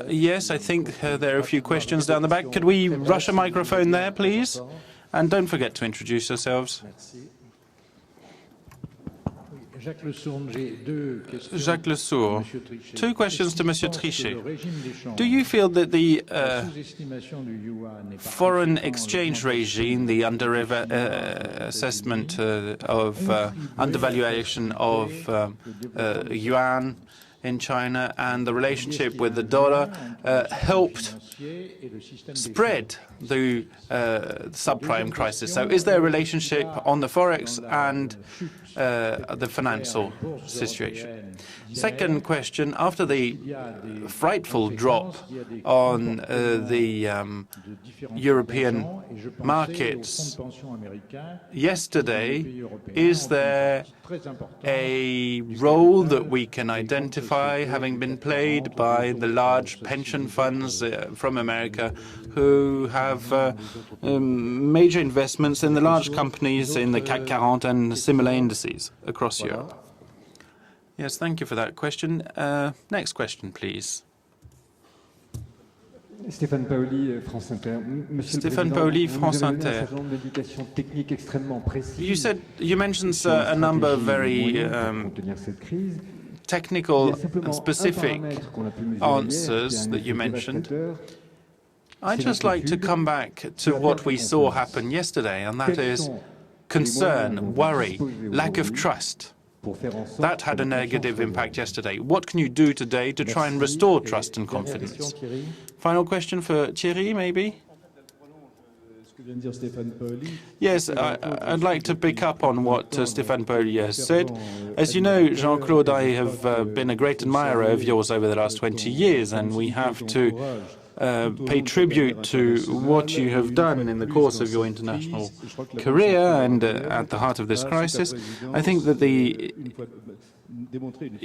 Yes, I think there are a few questions down the back. Could we rush a microphone there, please? And don't forget to introduce yourselves. Jacques Le Sourd. Two questions to Monsieur Trichet. Do you feel that the foreign exchange regime, the assessment of undervaluation of yuan in China and the relationship with the dollar helped spread the subprime crisis? So is there a relationship on the forex and the financial situation? Second question, after the frightful drop on the European markets yesterday, is there a role that we can identify having been played by the large pension funds from America who have major investments in the large companies in the CAC 40 and similar indices across Europe? Yes, thank you for that question. Next question, please. Stéphane Paoli, France Inter. Stéphane Paoli, France Inter. You mentioned a number of very technical and specific answers that you mentioned. I'd just like to come back to what we saw happen yesterday, and that is concern, worry, lack of trust. That had a negative impact yesterday. What can you do today to try and restore trust and confidence? Final question for Thierry, maybe? Yes, I'd like to pick up on what Stéphane Paoli has said. As you know, Jean-Claude, I have been a great admirer of yours over the last 20 years, and we have to pay tribute to what you have done in the course of your international career and at the heart of this crisis. I think that the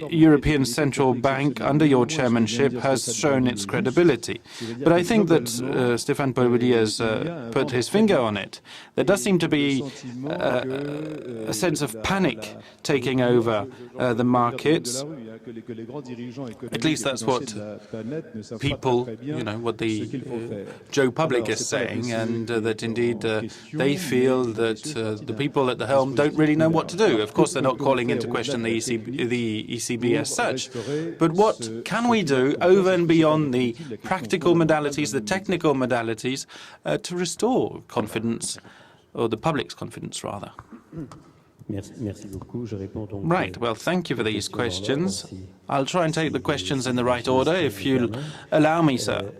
European Central Bank, under your chairmanship, has shown its credibility. But I think that Stéphane Paoli has put his finger on it. There does seem to be a sense of panic taking over the markets. At least that's what people, what the Joe Public is saying, and that indeed they feel that the people at the helm don't really know what to do. Of course, they're not calling into question the ECB as such. But what can we do over and beyond the practical modalities, the technical modalities, to restore confidence, or the public's confidence, rather? Right, well, thank you for these questions. I'll try and take the questions in the right order, if you'll allow me, sir.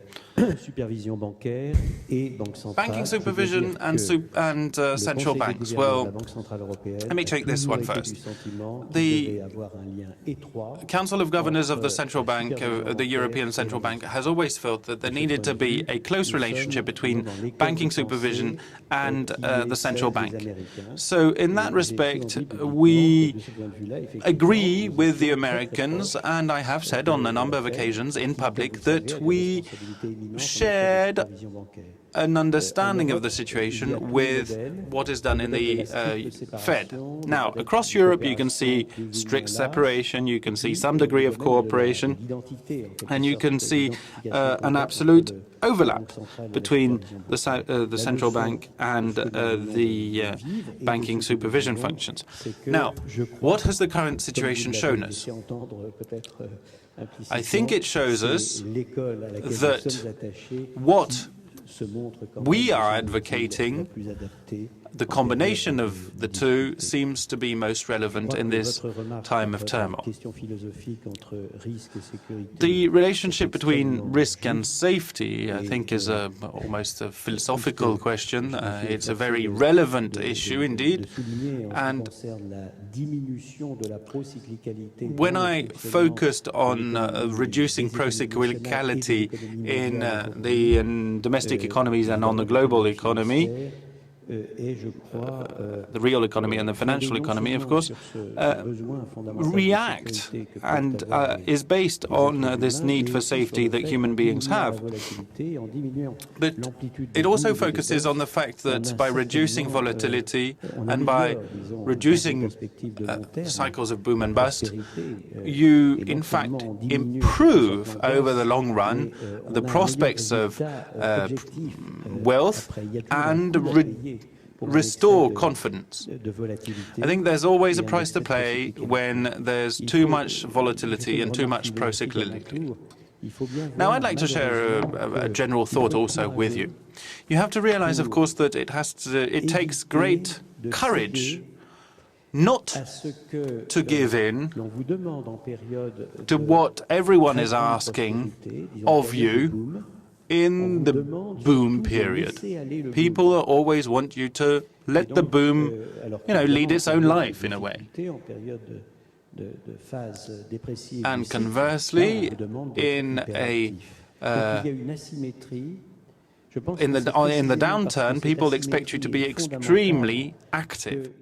Banking supervision and central banks. Well, let me take this one first. The Council of Governors of the Central Bank, the European Central Bank, has always felt that there needed to be a close relationship between banking supervision and the central bank. So in that respect, we agree with the Americans, and I have said on a number of occasions in public that we shared an understanding of the situation with what is done in the Fed. Now, across Europe, you can see strict separation, you can see some degree of cooperation, and you can see an absolute overlap between the central bank and the banking supervision functions. Now, what has the current situation shown us? I think it shows us that what we are advocating, the combination of the two, seems to be most relevant in this time of turmoil. The relationship between risk and safety, I think, is almost a philosophical question. It's a very relevant issue indeed. And when I focused on reducing procyclicality in the domestic economies and on the global economy, the real economy and the financial economy, of course, react and is based on this need for safety that human beings have. But it also focuses on the fact that by reducing volatility and by reducing cycles of boom and bust, you in fact improve over the long run the prospects of wealth and restore confidence. I think there's always a price to pay when there's too much volatility and too much procyclicality. Now, I'd like to share a general thought also with you. You have to realize, of course, that it takes great courage not to give in to what everyone is asking of you in the boom period. People always want you to let the boom, lead its own life in a way. And conversely, in the downturn, people expect you to be extremely active.